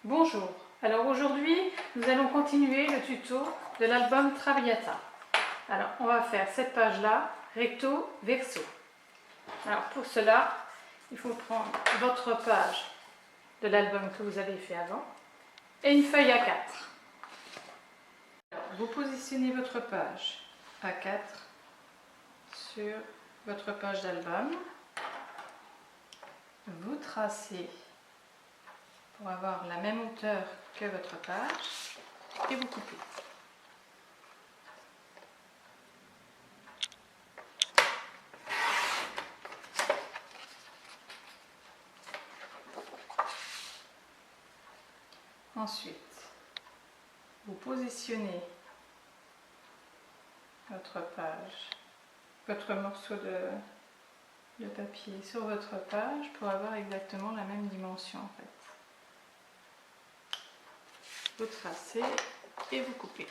Bonjour, alors aujourd'hui nous allons continuer le tuto de l'album Traviata. Alors on va faire cette page là, recto verso. Alors pour cela, il faut prendre votre page de l'album que vous avez fait avant et une feuille A4. Alors, vous positionnez votre page A4 sur votre page d'album. Vous tracez pour avoir la même hauteur que votre page et vous coupez. Ensuite, vous positionnez votre page, votre morceau de papier sur votre page pour avoir exactement la même dimension en fait. Vous tracez et vous coupez.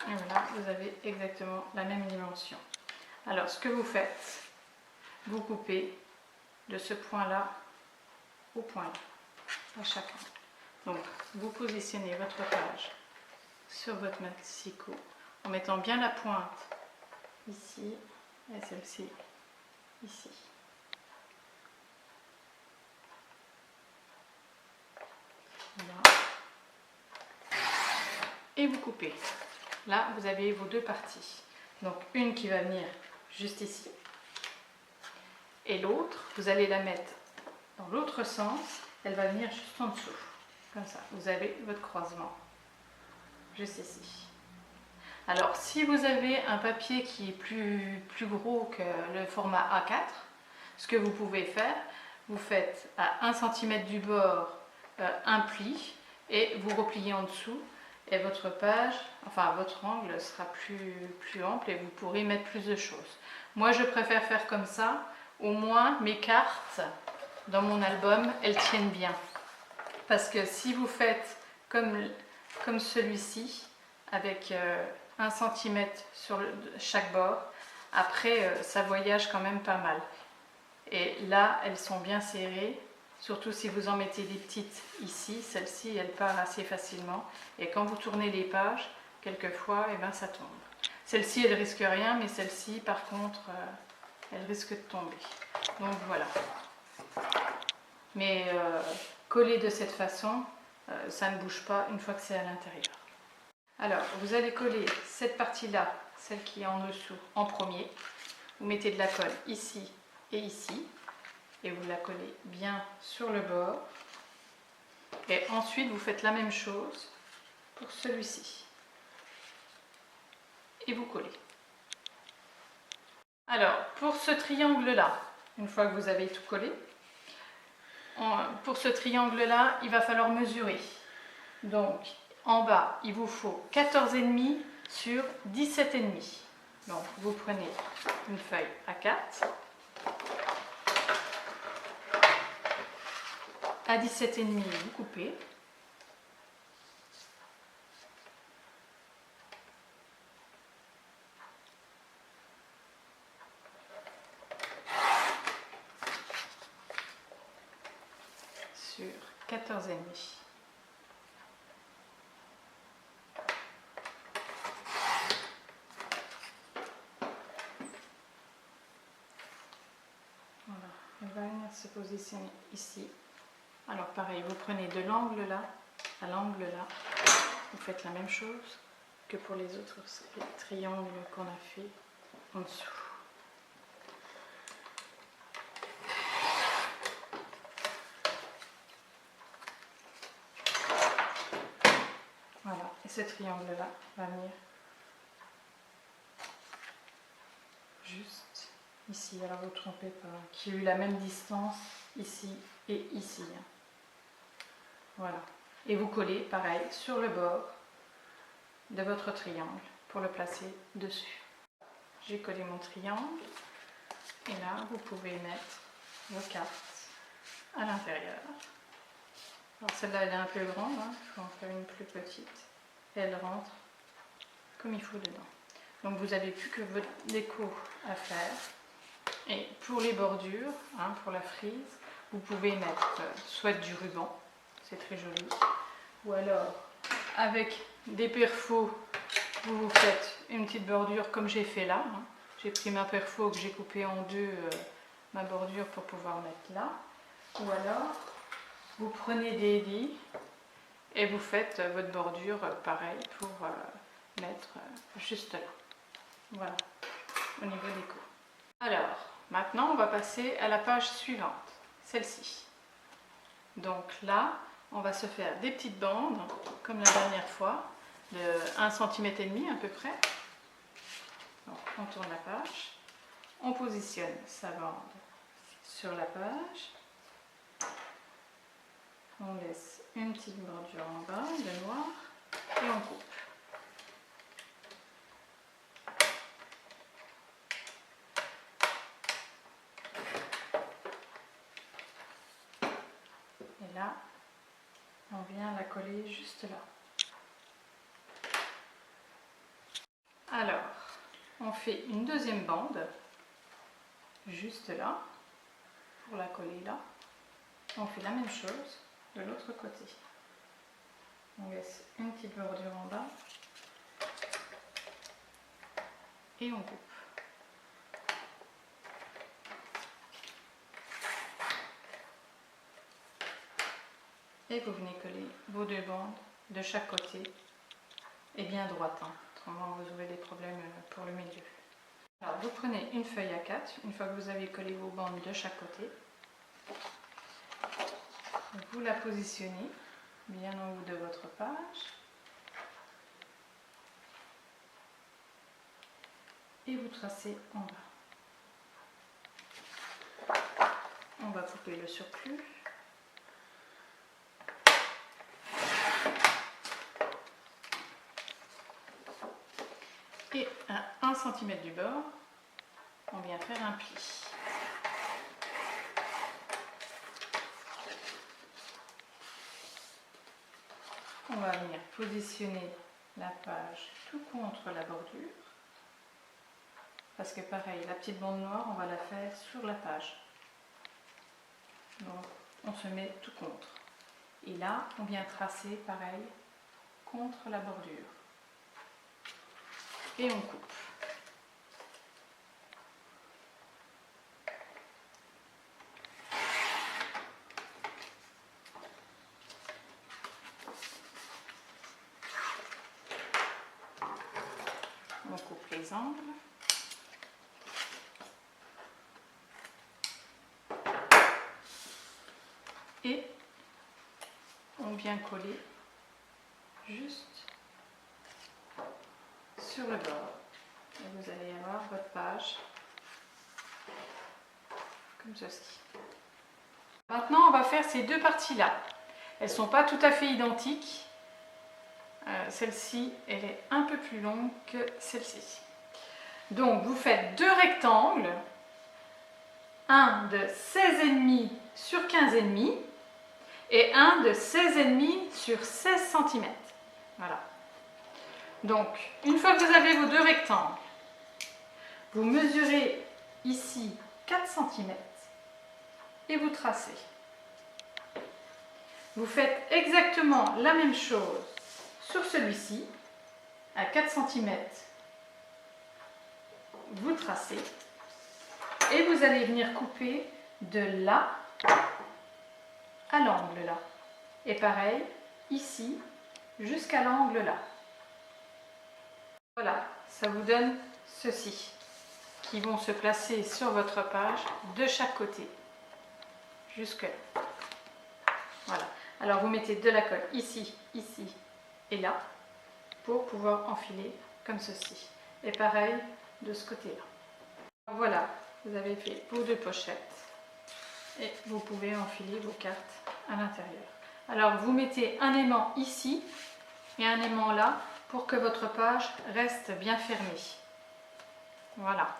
Et voilà, vous avez exactement la même dimension. Alors ce que vous faites, vous coupez de ce point-là au point-là, à chacun. Donc vous positionnez votre page sur votre massicot en mettant bien la pointe ici et celle-ci ici. Voilà. Et vous coupez. Là, vous avez vos deux parties. Donc une qui va venir juste ici. Et l'autre, vous allez la mettre dans l'autre sens. Elle va venir juste en dessous. Comme ça, vous avez votre croisement. Juste ici. Alors, si vous avez un papier qui est plus gros que le format A4, ce que vous pouvez faire, vous faites à 1 cm du bord un pli et vous repliez en dessous et votre page, enfin votre angle sera plus ample et vous pourrez mettre plus de choses. Moi, je préfère faire comme ça, au moins mes cartes dans mon album, elles tiennent bien. Parce que si vous faites comme celui-ci, avec 1 cm sur chaque bord, après ça voyage quand même pas mal. Et là, elles sont bien serrées, surtout si vous en mettez des petites ici. Celle-ci, elle part assez facilement. Et quand vous tournez les pages, quelquefois, eh ben, ça tombe. Celle-ci, elle risque rien, mais celle-ci, par contre, elle risque de tomber. Donc voilà. Mais coller de cette façon, ça ne bouge pas une fois que c'est à l'intérieur. Alors, vous allez coller cette partie-là, celle qui est en dessous, en premier. Vous mettez de la colle ici et ici. Et vous la collez bien sur le bord. Et ensuite, vous faites la même chose pour celui-ci. Et vous collez. Alors, pour ce triangle-là, une fois que vous avez tout collé, pour ce triangle-là, il va falloir mesurer. Donc, en bas, il vous faut 14,5 sur 17,5. Donc, vous prenez une feuille A4. À 17,5, vous coupez. Sur 14,5. Voilà, elle va venir se positionner ici. Alors pareil, vous prenez de l'angle là à l'angle là. Vous faites la même chose que pour les autres triangles qu'on a fait en dessous. Voilà, et ce triangle là va venir juste ici. Alors vous ne trompez pas, qui a eu la même distance ici et ici. Voilà. Et vous collez pareil sur le bord de votre triangle pour le placer dessus. J'ai collé mon triangle et là vous pouvez mettre vos cartes à l'intérieur. Alors celle-là elle est un peu grande, il faut en faire une plus petite et elle rentre comme il faut dedans. Donc vous n'avez plus que votre déco à faire. Et pour les bordures, hein, pour la frise, vous pouvez mettre soit du ruban, c'est très joli, ou alors avec des perfos, vous vous faites une petite bordure comme j'ai fait là. Hein. J'ai pris ma perfo que j'ai coupé en deux, ma bordure pour pouvoir mettre là. Ou alors vous prenez des dés et vous faites votre bordure pareil pour mettre juste là. Voilà, au niveau déco. Alors, maintenant on va passer à la page suivante, celle-ci. Donc là, on va se faire des petites bandes, comme la dernière fois, de 1,5 cm à peu près. Donc, on tourne la page, on positionne sa bande sur la page, on laisse une petite bordure en bas de noir et on coupe. Et là, on vient la coller juste là. Alors, on fait une deuxième bande, juste là, pour la coller là. On fait la même chose de l'autre côté. On laisse une petite bordure en bas et on coupe. Et vous venez coller vos deux bandes de chaque côté et bien droite, hein. Autrement vous aurez des problèmes pour le milieu. Alors vous prenez une feuille A4, une fois que vous avez collé vos bandes de chaque côté, vous la positionnez bien en haut de votre page et vous tracez en bas. On va couper le surplus. Et à 1 cm du bord, on vient faire un pli. On va venir positionner la page tout contre la bordure. Parce que pareil, la petite bande noire, on va la faire sur la page. Donc on se met tout contre. Et là, on vient tracer pareil contre la bordure. Et on coupe. On coupe les angles. Et on vient coller juste sur le bord. Et vous allez avoir votre page comme ceci. Maintenant, on va faire ces deux parties-là. Elles ne sont pas tout à fait identiques. Celle-ci, elle est un peu plus longue que celle-ci. Donc, vous faites deux rectangles, un de 16,5 sur 15,5 et un de 16,5 sur 16 cm. Voilà. Donc, une fois que vous avez vos deux rectangles, vous mesurez ici 4 cm et vous tracez. Vous faites exactement la même chose sur celui-ci, à 4 cm, vous tracez et vous allez venir couper de là à l'angle là. Et pareil, ici, jusqu'à l'angle là. Voilà, ça vous donne ceci, qui vont se placer sur votre page de chaque côté, jusque là. Voilà. Alors vous mettez de la colle ici, ici et là, pour pouvoir enfiler comme ceci. Et pareil de ce côté-là. Voilà, vous avez fait vos deux pochettes et vous pouvez enfiler vos cartes à l'intérieur. Alors vous mettez un aimant ici et un aimant là pour que votre page reste bien fermée. Voilà.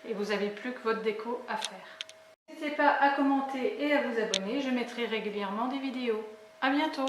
Et vous n'avez plus que votre déco à faire. N'hésitez pas à commenter et à vous abonner, je mettrai régulièrement des vidéos. À bientôt!